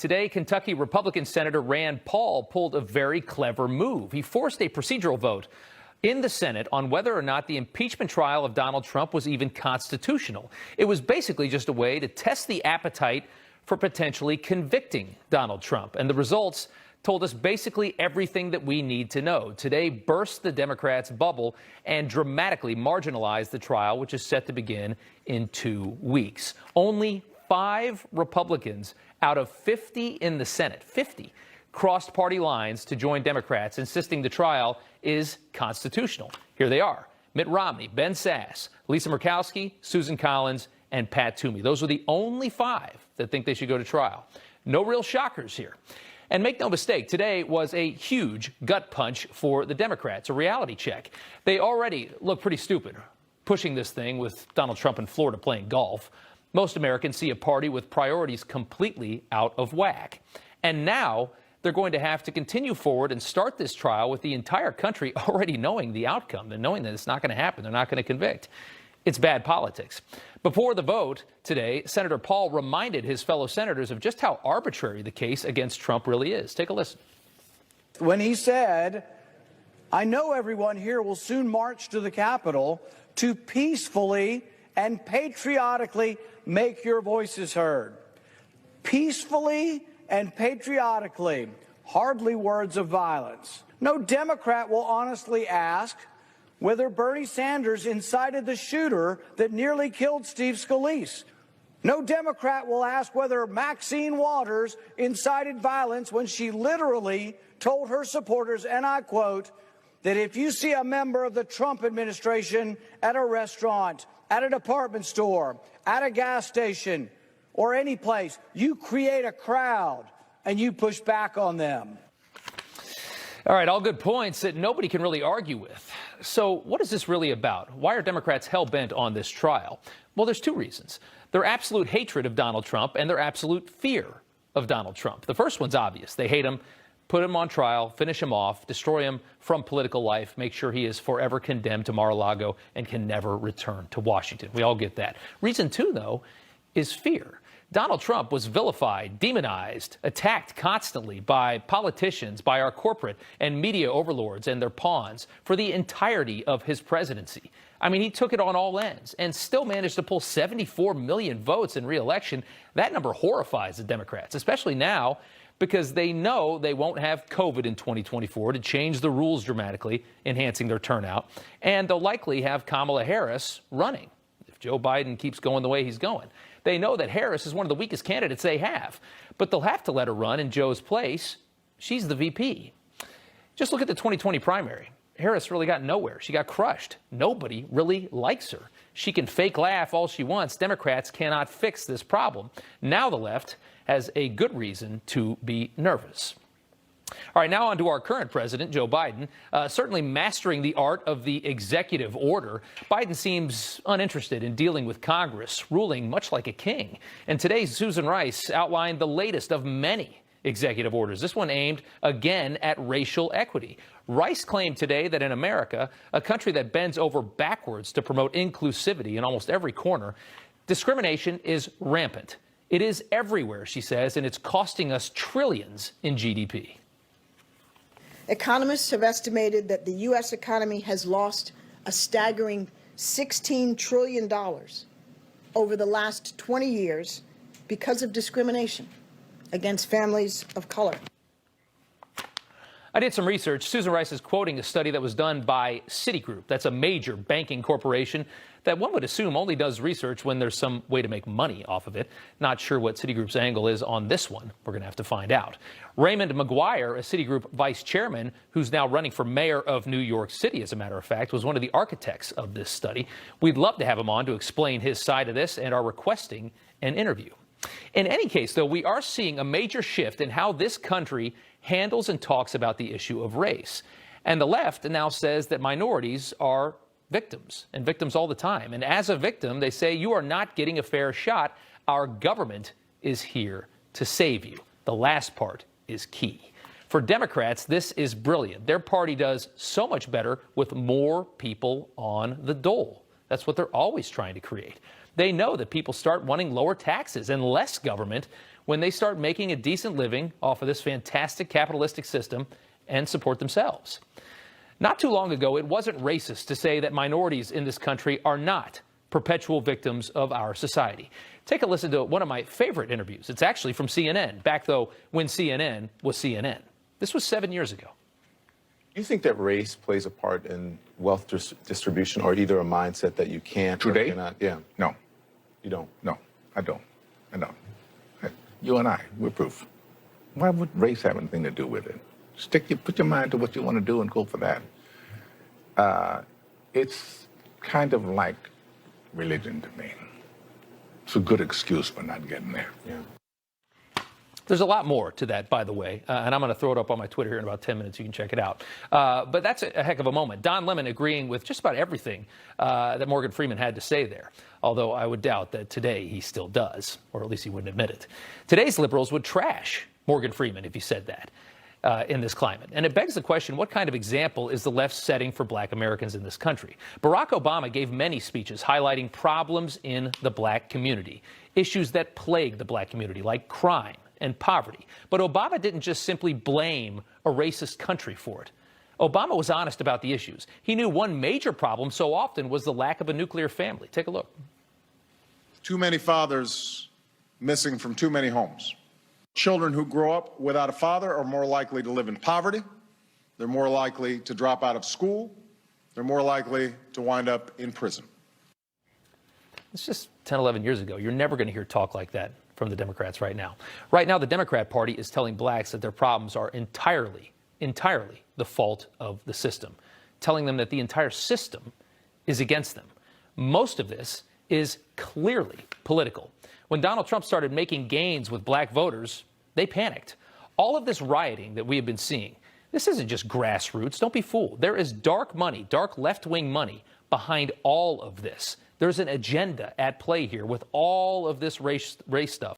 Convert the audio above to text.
Today, Kentucky Republican Senator Rand Paul pulled a very clever move. He forced a procedural vote in the Senate on whether or not the impeachment trial of Donald Trump was even constitutional. It was basically just a way to test the appetite for potentially convicting Donald Trump. And the results told us basically everything that we need to know. Today burst the Democrats' bubble and dramatically marginalized the trial, which is set to begin in 2 weeks. Only 5 Republicans out of 50 in the Senate, 50, crossed party lines to join Democrats, insisting the trial is constitutional. Here they are: Mitt Romney, Ben Sasse, Lisa Murkowski, Susan Collins, and Pat Toomey. Those are the only 5 that think they should go to trial. No real shockers here. And make no mistake, today was a huge gut punch for the Democrats, a reality check. They already look pretty stupid pushing this thing with Donald Trump in Florida playing golf. Most Americans see a party with priorities completely out of whack. And now they're going to have to continue forward and start this trial with the entire country already knowing the outcome and knowing that it's not going to happen. They're not going to convict. It's bad politics. Before the vote today, Senator Paul reminded his fellow senators of just how arbitrary the case against Trump really is. Take a listen. When he said, "I know everyone here will soon march to the Capitol to peacefully and patriotically make your voices heard." Peacefully and patriotically, hardly words of violence. No Democrat will honestly ask whether Bernie Sanders incited the shooter that nearly killed Steve Scalise. No Democrat will ask whether Maxine Waters incited violence when she literally told her supporters, and I quote, that if you see a member of the Trump administration at a restaurant, at a department store, at a gas station, or any place, you create a crowd and you push back on them. All right, all good points that nobody can really argue with. So what is this really about? Why are Democrats hell-bent on this trial? Well, there's 2 reasons. Their absolute hatred of Donald Trump and their absolute fear of Donald Trump. The first one's obvious. They hate him, put him on trial, finish him off, destroy him from political life, make sure he is forever condemned to Mar-a-Lago and can never return to Washington. We all get that. Reason 2, though, is fear. Donald Trump was vilified, demonized, attacked constantly by politicians, by our corporate and media overlords and their pawns for the entirety of his presidency. I mean, he took it on all ends and still managed to pull 74 million votes in re-election. That number horrifies the Democrats, especially now because they know they won't have COVID in 2024 to change the rules dramatically, enhancing their turnout. And they'll likely have Kamala Harris running if Joe Biden keeps going the way he's going. They know that Harris is one of the weakest candidates they have, but they'll have to let her run in Joe's place. She's the VP. Just look at the 2020 primary. Harris really got nowhere. She got crushed. Nobody really likes her. She can fake laugh all she wants. Democrats cannot fix this problem. Now the left has a good reason to be nervous. All right, now on to our current president, Joe Biden. Certainly mastering the art of the executive order, Biden seems uninterested in dealing with Congress, ruling much like a king. And today, Susan Rice outlined the latest of many executive orders, this one aimed again at racial equity. Rice claimed today that in America, a country that bends over backwards to promote inclusivity in almost every corner, discrimination is rampant. It is everywhere, she says, and it's costing us trillions in GDP. Economists have estimated that the U.S. economy has lost a staggering $16 trillion over the last 20 years because of discrimination against families of color. I did some research. Susan Rice is quoting a study that was done by Citigroup. That's a major banking corporation that one would assume only does research when there's some way to make money off of it. Not sure what Citigroup's angle is on this one. We're going to have to find out. Raymond McGuire, a Citigroup vice chairman, who's now running for mayor of New York City, as a matter of fact, was one of the architects of this study. We'd love to have him on to explain his side of this and are requesting an interview. In any case, though, we are seeing a major shift in how this country handles and talks about the issue of race. And the left now says that minorities are victims, and victims all the time. And as a victim, they say you are not getting a fair shot. Our government is here to save you. The last part is key. For Democrats, this is brilliant. Their party does so much better with more people on the dole. That's what they're always trying to create. They know that people start wanting lower taxes and less government when they start making a decent living off of this fantastic capitalistic system and support themselves. Not too long ago, it wasn't racist to say that minorities in this country are not perpetual victims of our society. Take a listen to one of my favorite interviews. It's actually from CNN, back though when CNN was CNN. This was 7 years ago. Do you think that race plays a part in wealth distribution, or either a mindset that you can't Today? or cannot? Yeah. No, You don't? no, I don't. I don't. You and I, we're proof. Why would race have anything to do with it? Put your mind to what you want to do and go for that. It's kind of like religion to me. It's a good excuse for not getting there. Yeah. There's a lot more to that, by the way, and I'm going to throw it up on my Twitter here in about 10 minutes. You can check it out. But that's a heck of a moment. Don Lemon agreeing with just about everything that Morgan Freeman had to say there, although I would doubt that today he still does, or at least he wouldn't admit it. Today's liberals would trash Morgan Freeman if he said that in this climate. And it begs the question, what kind of example is the left setting for black Americans in this country? Barack Obama gave many speeches highlighting problems in the black community, issues that plague the black community, like crime and poverty. But Obama didn't just simply blame a racist country for it. Obama was honest about the issues. He knew one major problem so often was the lack of a nuclear family. Take a look. Too many fathers missing from too many homes. Children who grow up without a father are more likely to live in poverty. They're more likely to drop out of school. They're more likely to wind up in prison. It's just 10, 11 years ago. You're never going to hear talk like that from the Democrats right now. Right now, the Democrat Party is telling blacks that their problems are entirely the fault of the system, telling them that the entire system is against them. Most of this is clearly political. When Donald Trump started making gains with black voters, they panicked. All of this rioting that we have been seeing, this isn't just grassroots. Don't be fooled. There is dark money, dark left-wing money behind all of this. There's an agenda at play here with all of this race stuff.